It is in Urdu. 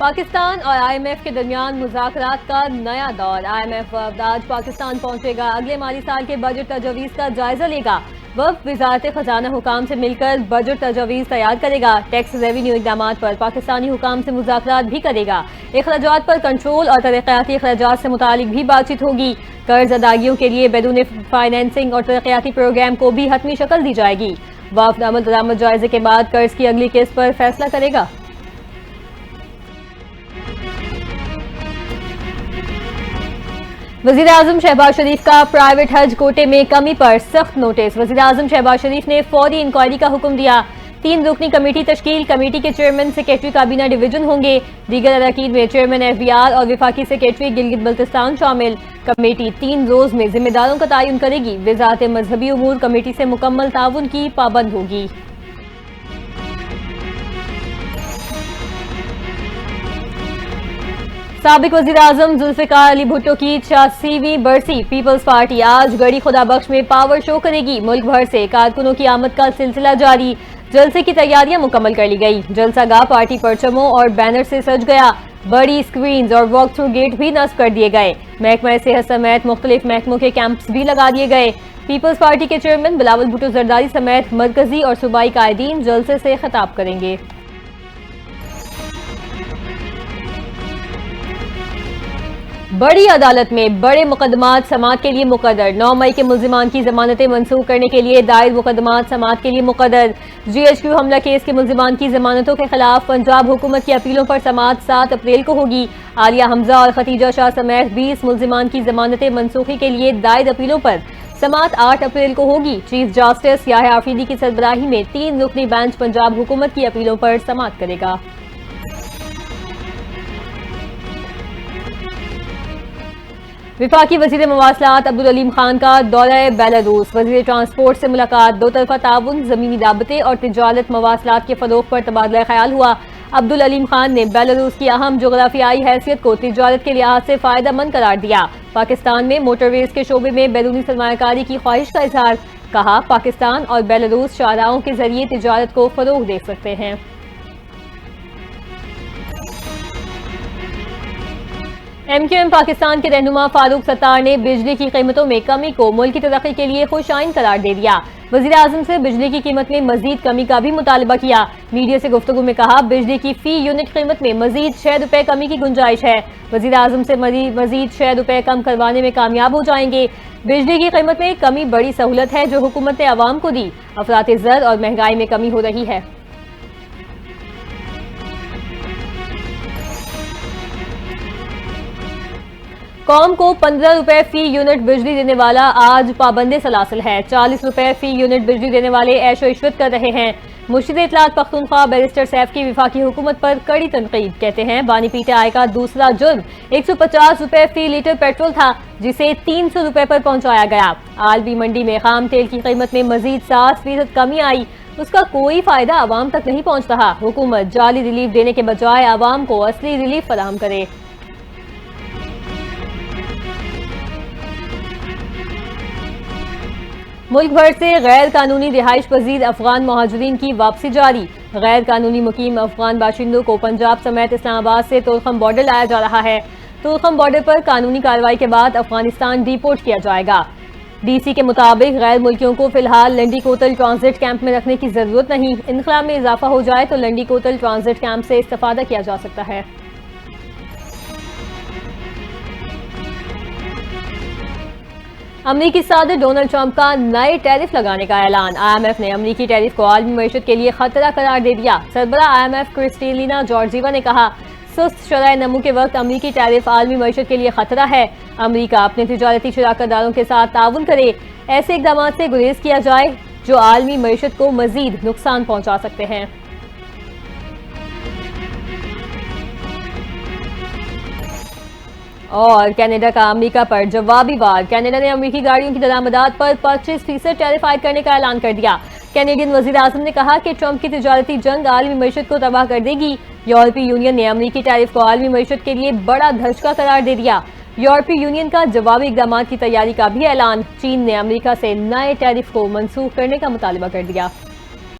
پاکستان اور آئی ایم ایف کے درمیان مذاکرات کا نیا دور۔ آئی ایم ایف وفد آج پاکستان پہنچے گا، اگلے مالی سال کے بجٹ تجاویز کا جائزہ لے گا۔ وفد وزارت خزانہ حکام سے مل کر بجٹ تجاویز تیار کرے گا۔ ٹیکس ریونیو اقدامات پر پاکستانی حکام سے مذاکرات بھی کرے گا۔ اخراجات پر کنٹرول اور ترقیاتی اخراجات سے متعلق بھی بات چیت ہوگی۔ قرض ادائیگیوں کے لیے بیرون فائنینسنگ اور ترقیاتی پروگرام کو بھی حتمی شکل دی جائے گی۔ وفد عمل درآمد جائزے کے بعد قرض کی اگلی قسط پر فیصلہ کرے گا۔ وزیراعظم شہباز شریف کا پرائیویٹ حج کوٹے میں کمی پر سخت نوٹس۔ وزیراعظم شہباز شریف نے فوری انکوائری کا حکم دیا۔ 3 رکنی کمیٹی تشکیل، کمیٹی کے چیئرمین سیکریٹری کابینہ ڈویژن ہوں گے۔ دیگر اراکین میں چیئرمین ایف بی آر اور وفاقی سیکریٹری گلگت بلتستان شامل۔ کمیٹی 3 روز میں ذمہ داروں کا تعین کرے گی۔ وزارت مذہبی امور کمیٹی سے مکمل تعاون کی پابند ہوگی۔ سابق وزیراعظم ذوالفقار علی بھٹو کی 86ویں برسی۔ پیپلز پارٹی آج گڑھی خدا بخش میں پاور شو کرے گی۔ ملک بھر سے کارکنوں کی آمد کا سلسلہ جاری۔ جلسے کی تیاریاں مکمل کر لی گئی۔ جلسہ گاہ پارٹی پرچموں اور بینر سے سج گیا۔ بڑی سکرینز اور واک تھرو گیٹ بھی نصب کر دیے گئے۔ محکمہ صحت سمیت مختلف محکموں کے کیمپس بھی لگا دیے گئے۔ پیپلز پارٹی کے چیئرمین بلاول بھٹو زرداری سمیت مرکزی اور صوبائی قائدین جلسے سے خطاب کریں گے۔ بڑی عدالت میں بڑے مقدمات سماعت کے لیے مقرر۔ 9 مئی کے ملزمان کی ضمانتیں منسوخ کرنے کے لیے دائر مقدمات سماعت کے لیے مقرر۔ جی ایچ کیو حملہ کیس کے ملزمان کی ضمانتوں کے خلاف پنجاب حکومت کی اپیلوں پر سماعت 7 اپریل کو ہوگی۔ عالیہ حمزہ اور ختیجہ شاہ سمیت 20 ملزمان کی ضمانتیں منسوخی کے لیے دائر اپیلوں پر سماعت 8 اپریل کو ہوگی۔ چیف جسٹس یحییٰ آفریدی کی سربراہی میں 3 رکنی بینچ پنجاب حکومت کی اپیلوں پر سماعت کرے گا۔ وفاقی وزیر مواصلات عبدالعلیم خان کا دورہ بیلاروس۔ وزیر ٹرانسپورٹ سے ملاقات، دو طرفہ تعاون، زمینی رابطے اور تجارت مواصلات کے فروغ پر تبادلہ خیال ہوا۔ عبدالعلیم خان نے بیلاروس کی اہم جغرافیائی حیثیت کو تجارت کے لحاظ سے فائدہ مند قرار دیا۔ پاکستان میں موٹر ویز کے شعبے میں بیرونی سرمایہ کاری کی خواہش کا اظہار، کہا پاکستان اور بیلاروس شاہراہوں کے ذریعے تجارت کو فروغ دے سکتے ہیں۔ ایم کیو ایم پاکستان کے رہنما فاروق ستار نے بجلی کی قیمتوں میں کمی کو ملک کی ترقی کے لیے خوش آئند قرار دے دیا۔ وزیراعظم سے بجلی کی قیمت میں مزید کمی کا بھی مطالبہ کیا۔ میڈیا سے گفتگو میں کہا بجلی کی فی یونٹ قیمت میں مزید 6 روپے کمی کی گنجائش ہے۔ وزیراعظم سے مزید 6 روپے کم کروانے میں کامیاب ہو جائیں گے۔ بجلی کی قیمت میں کمی بڑی سہولت ہے جو حکومت نے عوام کو دی۔ افراط زر اور مہنگائی میں کمی ہو رہی ہے۔ قوم کو 15 روپے فی یونٹ بجلی دینے والا آج پابند سلاسل ہے۔ 40 روپے فی یونٹ بجلی دینے والے عیش و عشرت کر رہے ہیں۔ مرشد اطلاعات پختونخوا بیرسٹر سیف کی وفاقی حکومت پر کڑی تنقید، کہتے ہیں بانی پیتے آئے کا دوسرا جرم 150 روپے فی لیٹر پیٹرول تھا جسے 300 روپے پر پہنچایا گیا۔ عالمی منڈی میں خام تیل کی قیمت میں مزید 7% کمی آئی، اس کا کوئی فائدہ عوام تک نہیں پہنچ رہا۔ حکومت جعلی ریلیف دینے کے بجائے عوام کو اصلی ریلیف فراہم کرے۔ ملک بھر سے غیر قانونی رہائش پذیر افغان مہاجرین کی واپسی جاری۔ غیر قانونی مقیم افغان باشندوں کو پنجاب سمیت اسلام آباد سے تورخم بارڈر لایا جا رہا ہے۔ تورخم بارڈر پر قانونی کارروائی کے بعد افغانستان ڈیپورٹ کیا جائے گا۔ ڈی سی کے مطابق غیر ملکیوں کو فی الحال لنڈی کوتل ٹرانزٹ کیمپ میں رکھنے کی ضرورت نہیں۔ انخلا میں اضافہ ہو جائے تو لنڈی کوتل ٹرانزٹ کیمپ سے استفادہ کیا جا سکتا ہے۔ امریکی صدر ڈونلڈ ٹرمپ کا نئے ٹیرف لگانے کا اعلان۔ آئی ایم ایف نے امریکی ٹیرف کو عالمی معیشت کے لیے خطرہ قرار دے دیا۔ سربراہ آئی ایم ایف کرسٹیلینا جارجیوا نے کہا سست شرح نمو کے وقت امریکی ٹیرف عالمی معیشت کے لیے خطرہ ہے۔ امریکہ اپنے تجارتی شراکت داروں کے ساتھ تعاون کرے، ایسے اقدامات سے گریز کیا جائے جو عالمی معیشت کو مزید نقصان پہنچا سکتے ہیں۔ اور کینیڈا کا امریکہ پر جوابی وار۔ کینیڈا نے امریکی گاڑیوں کی درآمدات پر 25% ٹیرف عائد کرنے کا اعلان کر دیا۔ کینیڈین وزیر اعظم نے کہا کہ ٹرمپ کی تجارتی جنگ عالمی معیشت کو تباہ کر دے گی۔ یورپی یونین نے امریکی ٹیرف کو عالمی معیشت کے لیے بڑا دھچکا قرار دے دیا۔ یورپی یونین کا جوابی اقدامات کی تیاری کا بھی اعلان۔ چین نے امریکہ سے نئے ٹیرف کو منسوخ کرنے کا مطالبہ کر دیا۔